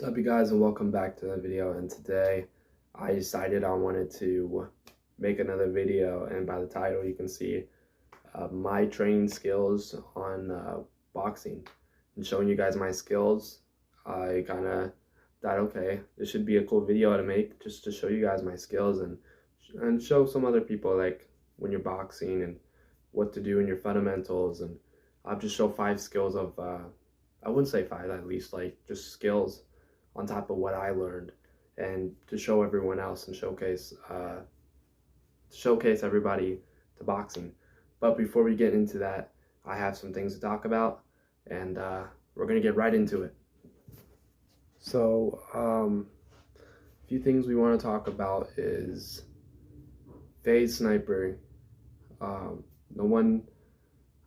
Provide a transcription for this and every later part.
What's up, you guys, and welcome back to the video. And today I decided I wanted to make another video, and by the title you can see my training skills on boxing and showing you guys my skills. I kind of thought, okay, this should be a cool video to make, just to show you guys my skills and show some other people like when you're boxing and what to do in your fundamentals. And I'll just show 5 skills of I wouldn't say 5, at least like just skills on top of what I learned, and to show everyone else and showcase everybody to boxing. But before we get into that, I have some things to talk about, and we're gonna get right into it. So a few things we want to talk about is FaZe Sniper. No one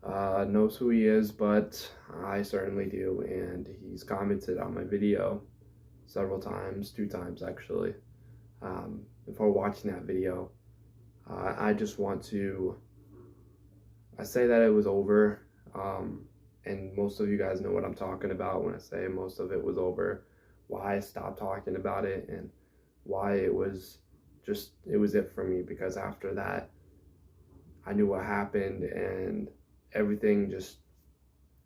knows who he is, but I certainly do, and he's commented on my video several times, 2 times actually. Before watching that video, I just want to say that it was over, and most of you guys know what I'm talking about when I say most of it was over, why I stopped talking about it, and why it was it for me, because after that I knew what happened and everything just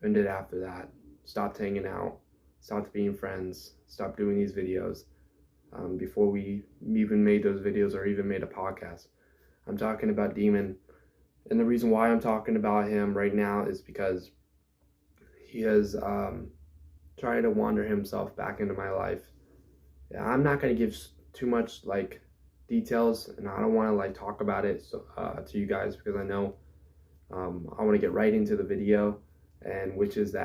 ended after that. Stopped hanging out, stopped being friends, stopped doing these videos before we even made those videos or even made a podcast. I'm talking about Demon, and the reason why I'm talking about him right now is because he has tried to wander himself back into my life. I'm not going to give too much like details, and I don't want to like talk about it to you guys, because I know I want to get right into the video, and which is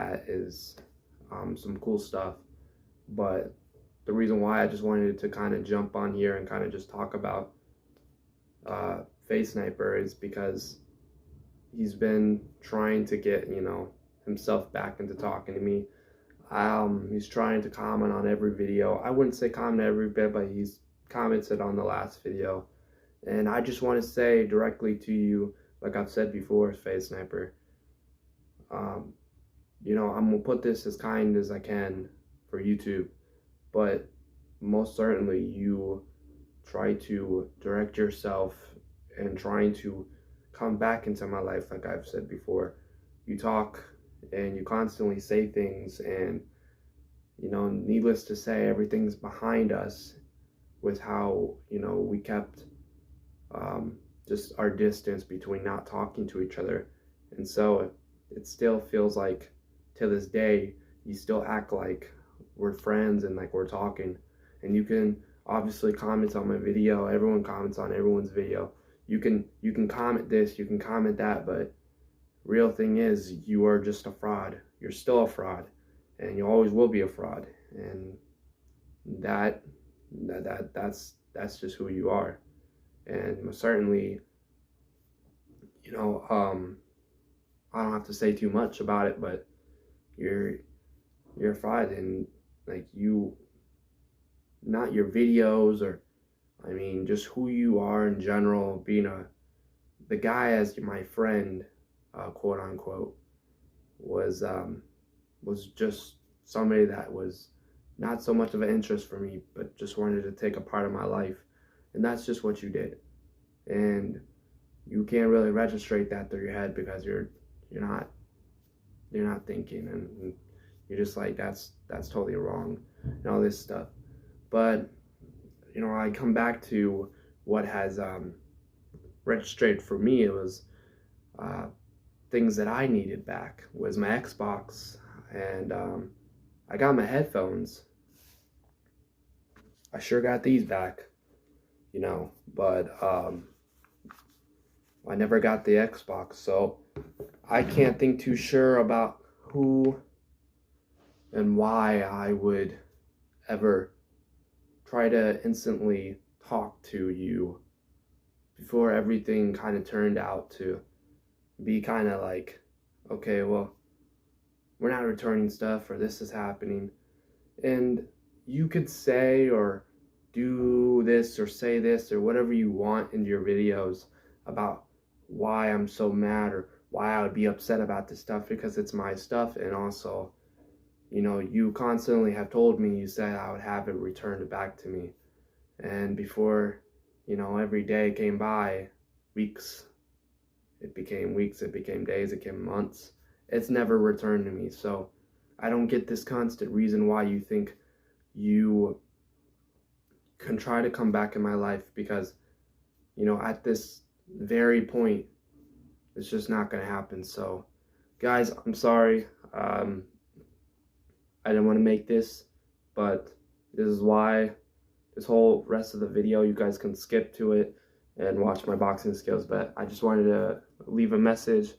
some cool stuff. But the reason why I just wanted to kind of jump on here and kind of just talk about FaZe Sniper is because he's been trying to get himself back into talking to me. He's trying to comment on every video. I wouldn't say comment every bit, but he's commented on the last video. And I just want to say directly to you, like I've said before, FaZe Sniper, I'm gonna put this as kind as I can for YouTube, but most certainly you try to direct yourself and trying to come back into my life. Like I've said before, you talk and you constantly say things, and needless to say, everything's behind us with how we kept just our distance between not talking to each other. And so it still feels like to this day you still act like we're friends and like we're talking. And you can obviously comment on my video. Everyone comments on everyone's video. You can comment this, you can comment that, but real thing is, you are just a fraud. You're still a fraud, and you always will be a fraud. And that's just who you are. And certainly, I don't have to say too much about it, but you're a fraud. And like, not your videos, or just who you are in general, being the guy as my friend, quote unquote, was just somebody that was not so much of an interest for me, but just wanted to take a part of my life. And that's just what you did. And you can't really register that through your head, because you're not thinking, and you're just like, that's totally wrong and all this stuff. But I come back to what has registered for me. It was things that I needed back, was my Xbox, and I got my headphones. I sure got these back, but I never got the Xbox, so I can't think too sure about who and why I would ever try to instantly talk to you before everything kind of turned out to be kind of like, okay, well, we're not returning stuff, or this is happening. And you could say or do this or say this or whatever you want in your videos about why I'm so mad or why I would be upset about this stuff, because it's my stuff. And also, you know, you constantly have told me, you said I would have it returned back to me. And before, you know, every day came by, weeks, it became weeks, it became days, it became months. It's never returned to me. So I don't get this constant reason why you think you can try to come back in my life, because, you know, at this very point, it's just not going to happen. So, guys, I'm sorry. I didn't want to make this, but this is why. This whole rest of the video, you guys can skip to it and watch my boxing skills, but I just wanted to leave a message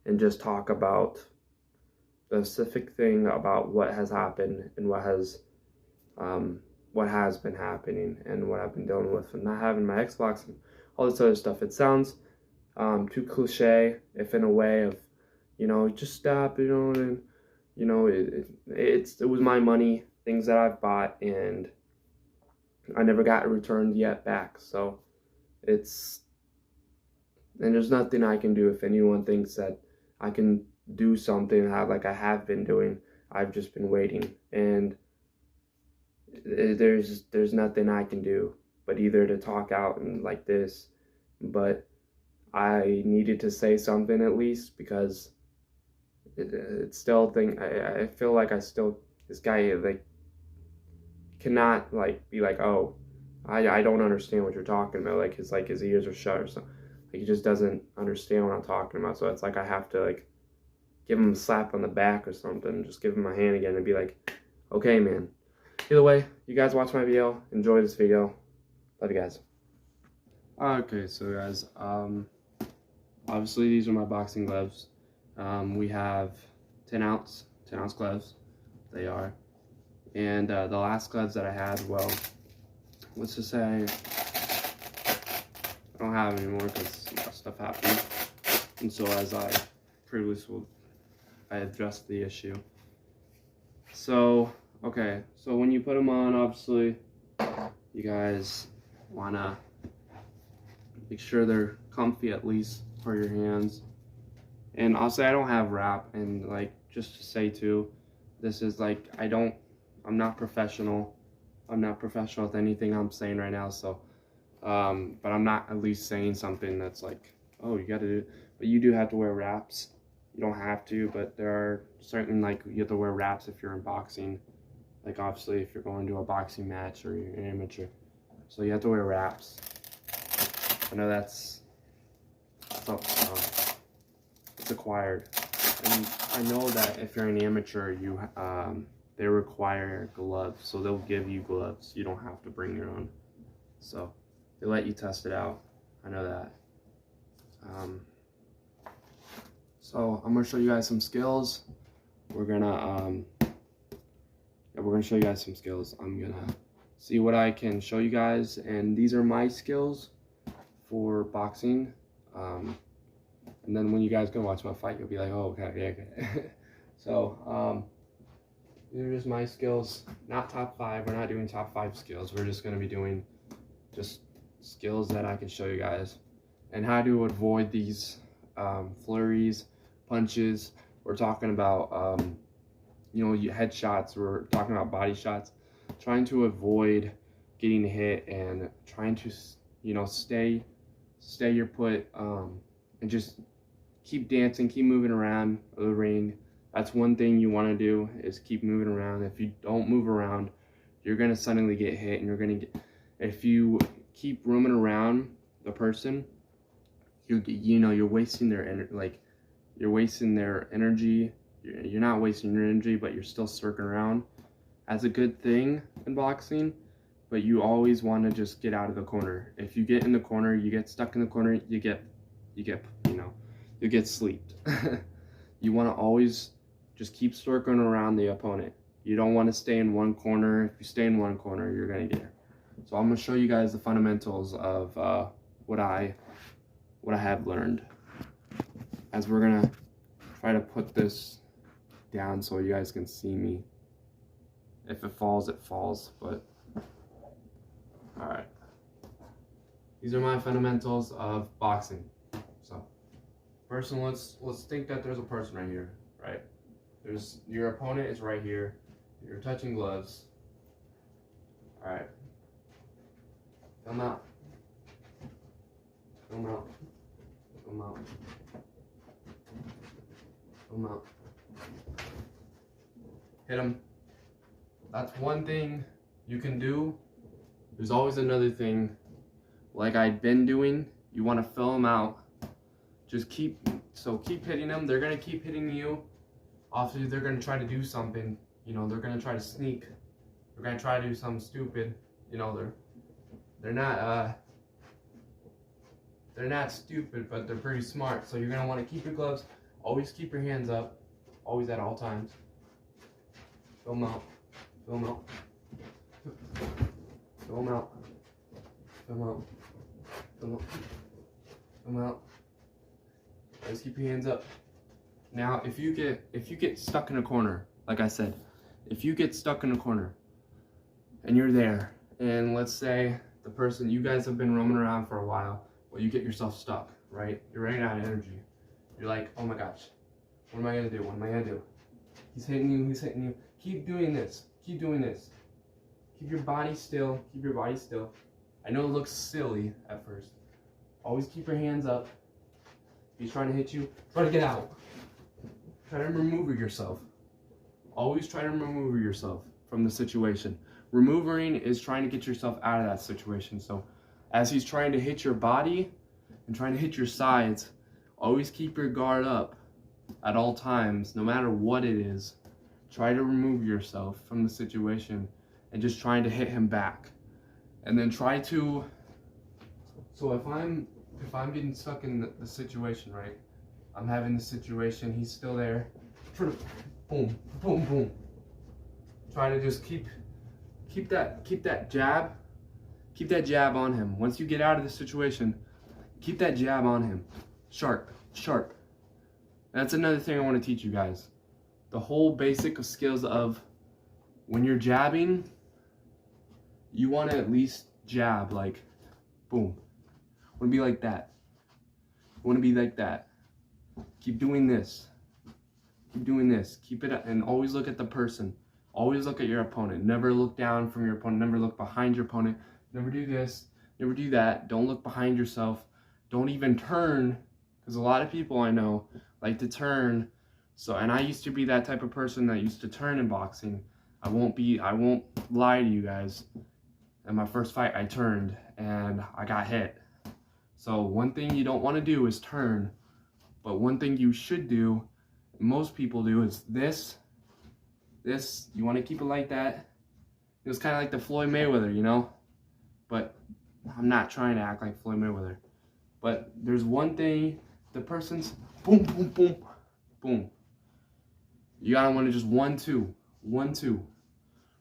and just talk about the specific thing about what has happened and what has been happening and what I've been dealing with and not having my Xbox and all this other stuff. It sounds too cliche, if in a way of, you know, just stop, you know, and, you know, it was my money, things that I've bought, and I never got it returned yet back. So and there's nothing I can do. If anyone thinks that I can do something like I have been doing, I've just been waiting, and there's nothing I can do but either to talk out and like this. But I needed to say something at least, because it's still thing. I feel like this guy like cannot like be like, oh, I don't understand what you're talking about. Like his ears are shut or something. Like he just doesn't understand what I'm talking about. So it's like I have to like give him a slap on the back or something. Just give him my hand again and be like, okay, man. Either way, you guys watch my video. Enjoy this video. Love you guys. Okay, so guys, obviously these are my boxing gloves. We have 10 ounce gloves. They are. And the last gloves that I had, well, let's just say I don't have them anymore because stuff happened. And so as I previously, I addressed the issue. So, okay, so when you put them on, obviously, you guys want to make sure they're comfy at least for your hands. And I'll say I don't have wrap, and like, just to say too, this is like, I'm not professional. I'm not professional with anything I'm saying right now, so, but I'm not at least saying something that's like, oh, you gotta do it. But you do have to wear wraps. You don't have to, but there are certain, like, you have to wear wraps if you're in boxing. Like, obviously, if you're going to a boxing match or you're an amateur. So you have to wear wraps. I know it's acquired. And I know that if you're an amateur, they require gloves, so they'll give you gloves. You don't have to bring your own. So they let you test it out. I know that. So I'm gonna show you guys some skills. We're gonna show you guys some skills. I'm gonna see what I can show you guys, and these are my skills for boxing. And then when you guys go watch my fight, you'll be like, oh, okay. So these are just my skills, not top 5. We're not doing top 5 skills. We're just gonna be doing just skills that I can show you guys, and how to avoid these flurries, punches. We're talking about you know, headshots. We're talking about body shots. Trying to avoid getting hit and trying to, you know, stay your put, and just keep dancing, keep moving around the ring. That's one thing you want to do, is keep moving around. If you don't move around, you're gonna suddenly get hit, and you're gonna get. If you keep roaming around the person, you're wasting their energy. You're wasting their energy. You're not wasting your energy, but you're still circling around. That's a good thing in boxing, but you always want to just get out of the corner. If you get in the corner, you get stuck in the corner, you get sleeped. You want to always just keep circling around the opponent. You don't want to stay in one corner. If you stay in one corner, you're gonna get. So I'm gonna show you guys the fundamentals of what I have learned, as we're gonna try to put this down so you guys can see me. If it falls, it falls, but all right. These are my fundamentals of boxing. So, person, let's think that there's a person right here, right? There's your opponent is right here. You're touching gloves. All right. Film out. Film out. Film out. Film out. Hit him. That's one thing you can do. There's always another thing. Like I've been doing. You want to fill them out. Just keep hitting them. They're gonna keep hitting you. Obviously, they're gonna try to do something. You know, they're gonna try to sneak. They're gonna try to do something stupid. You know, they're not stupid, but they're pretty smart. So you're gonna want to keep your gloves. Always keep your hands up. Always at all times. Fill them out. Fill them out. Fill them out. Fill them out. Fill them out. Fill them out. Always keep your hands up. Now, if you get stuck in a corner, like I said, if you get stuck in a corner and you're there, and let's say the person, you guys have been roaming around for a while, but you get yourself stuck, right? You're running out of energy. You're like, oh my gosh, what am I gonna do? What am I gonna do? He's hitting you, he's hitting you. Keep doing this. Keep doing this. Keep your body still. Keep your body still. I know it looks silly at first. Always keep your hands up. If he's trying to hit you, try to get out. Try to remove yourself. Always try to remove yourself from the situation. Removing is trying to get yourself out of that situation. So as he's trying to hit your body and trying to hit your sides, always keep your guard up at all times, no matter what it is. Try to remove yourself from the situation and just trying to hit him back. And then try to, so if I'm getting stuck in the situation, right? I'm having the situation, he's still there. Boom, boom, boom. Try to just keep that jab on him. Once you get out of the situation, keep that jab on him. Sharp, sharp. That's another thing I want to teach you guys. The whole basic of skills of when you're jabbing, you want to at least jab like, boom. Want to be like that. You want to be like that. Keep doing this. Keep doing this. Keep it up and always look at the person. Always look at your opponent. Never look down from your opponent. Never look behind your opponent. Never do this. Never do that. Don't look behind yourself. Don't even turn, because a lot of people I know like to turn. So, and I used to be that type of person that used to turn in boxing. I won't lie to you guys. In my first fight, I turned and I got hit. So one thing you don't want to do is turn, but one thing you should do, most people do, is this, you want to keep it like that. It was kind of like the Floyd Mayweather, you know, but I'm not trying to act like Floyd Mayweather. But there's one thing, the person's boom, boom, boom, boom. You gotta want to just 1, 2, 1, 2,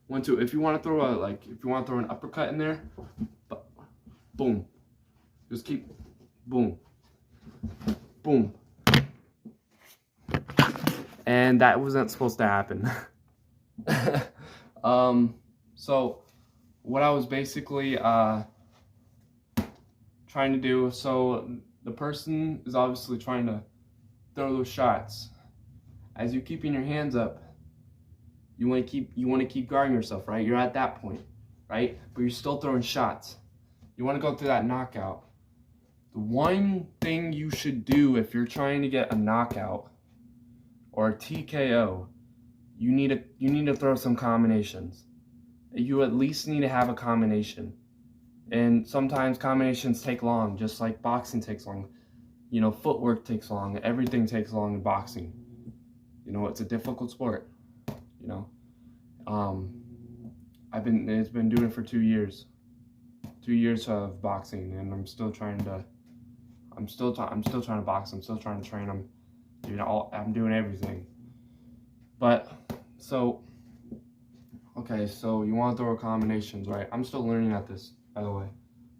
1, 2. If you want to throw an uppercut in there, boom. Just keep, boom, boom. And that wasn't supposed to happen. So what I was basically trying to do, so the person is obviously trying to throw those shots. As you're keeping your hands up, you want to keep guarding yourself, right? You're at that point, right? But you're still throwing shots. You want to go through that knockout. The one thing you should do if you're trying to get a knockout or a TKO, you need to throw some combinations. You at least need to have a combination. And sometimes combinations take long, just like boxing takes long. You know, footwork takes long. Everything takes long in boxing. You know, it's a difficult sport. You know, it's been doing it for 2 years. 2 years of boxing, and I'm still trying to box. I'm still trying to train them. Dude, I'm doing everything. But so, okay, so you want to throw combinations, right? I'm still learning at this, by the way.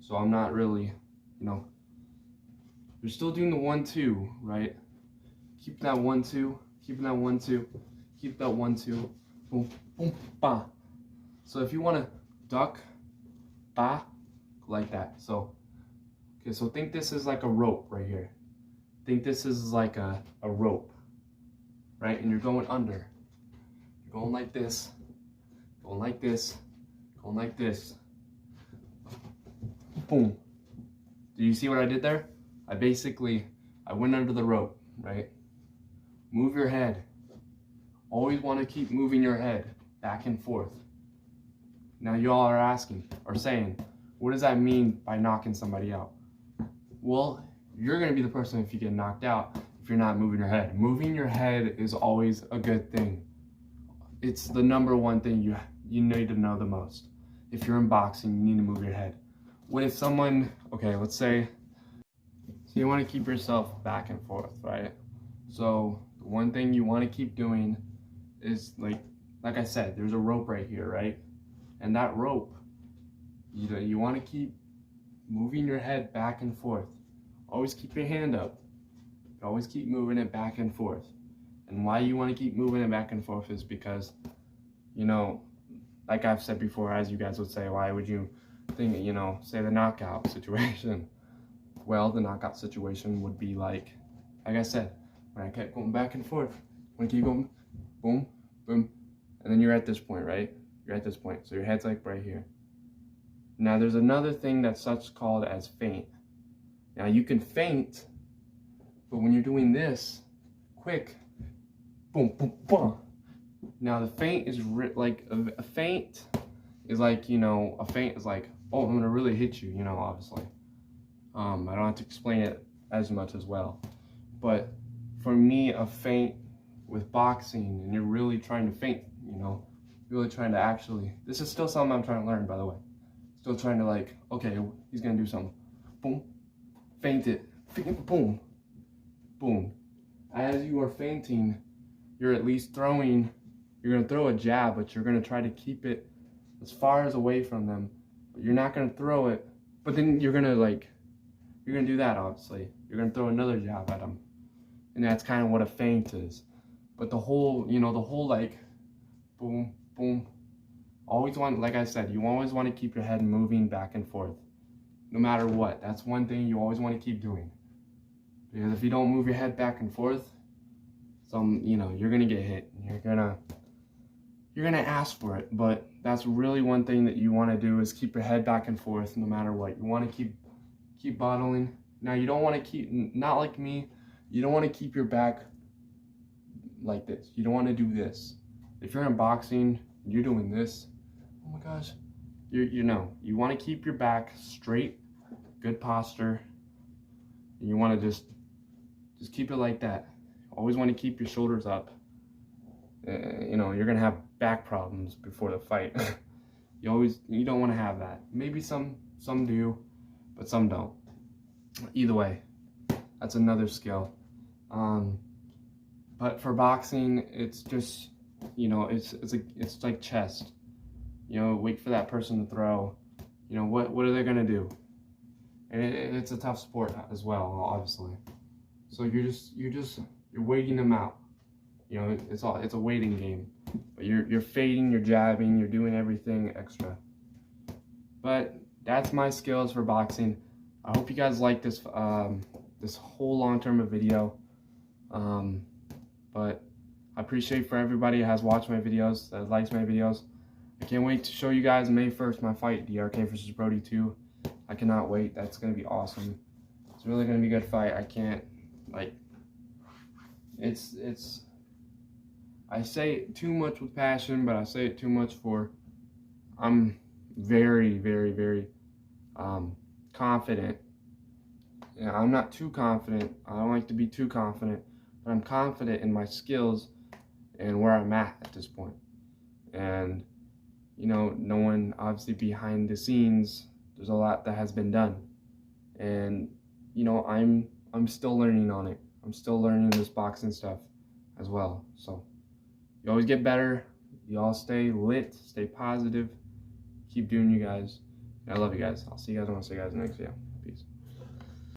So I'm not really, you know, you're still doing the 1, 2, right? Keep that 1, 2, keep that 1, 2, keep that 1, 2, boom, boom, ba. So if you want to duck, ba, like that. So, okay, so think this is like a rope right here. Think this is like a rope, right? And you're going under. going like this, going like this, going like this. Boom. Do you see what I did there? I went under the rope, right? Move your head. Always want to keep moving your head back and forth. Now y'all are asking or saying, what does that mean by knocking somebody out? Well, you're going to be the person if you get knocked out if you're not moving your head. Moving your head is always a good thing. It's the number one thing you need to know the most. If you're in boxing, you need to move your head. What if someone, okay, let's say, so you want to keep yourself back and forth, right? So the one thing you want to keep doing is like I said, there's a rope right here, right? And that rope, you want to keep moving your head back and forth. Always keep your hand up. Always keep moving it back and forth. And why you want to keep moving it back and forth is because, you know, like I've said before, as you guys would say, why would you think, you know, say the knockout situation? Well, the knockout situation would be like I said, when I kept going back and forth, when you keep going, boom, boom, and then you're at this point, right? You're at this point, so your head's like right here. Now there's another thing that's such called as feint. Now you can feint, but when you're doing this, quick, boom, boom, boom. Now the feint is like a feint is like, you know, a feint is like, oh, I'm gonna really hit you, you know, obviously. I don't have to explain it as much as well, but for me, a feint with boxing, and you're really trying to feint, you know, really trying to actually, this is still something I'm trying to learn, by the way. Still trying to like, okay, he's gonna do something. Boom, feint it, boom, boom. As you are feinting, you're at least throwing, you're gonna throw a jab, but you're gonna try to keep it as far as away from them. But you're not gonna throw it, but then you're gonna do that, obviously. You're gonna throw another jab at them. And that's kind of what a feint is. But the whole, you know, like, boom, boom. Always want, like I said, you always want to keep your head moving back and forth. No matter what. That's one thing you always want to keep doing. Because if you don't move your head back and forth, you know, you're going to get hit. You're going to ask for it. But that's really one thing that you want to do is keep your head back and forth no matter what. You want to keep bottling. Now, you don't want to keep, not like me, you don't want to keep your back like this. You don't want to do this. If you're in boxing, you're doing this. Oh my gosh. You know, you want to keep your back straight, good posture. And you want to just keep it like that. Always want to keep your shoulders up. You know, you're going to have back problems before the fight. You don't want to have that. Maybe some do, but some don't. Either way, that's another skill. But for boxing, it's just, you know, it's like chess. You know, wait for that person to throw. You know, what are they gonna do? And it's a tough sport as well, obviously. So you're waiting them out. You know, it's a waiting game. But you're fading, you're jabbing, you're doing everything extra. But that's my skills for boxing. I hope you guys like this this whole long-term video. But I appreciate for everybody that has watched my videos, that likes my videos. I can't wait to show you guys May 1st my fight, DRK versus Brody 2. I cannot wait. That's going to be awesome. It's really going to be a good fight. I can't, like, I say it too much with passion, but I say it too much for, I'm very, very, very confident. You know, I'm not too confident. I don't like to be too confident, but I'm confident in my skills and where I'm at this point. And, you know, knowing obviously behind the scenes, there's a lot that has been done. And, you know, I'm still learning on it. I'm still learning this boxing stuff as well. So you always get better. You all stay lit, stay positive. Keep doing you guys. And I love you guys. I'll see you guys when I see you guys in the next video.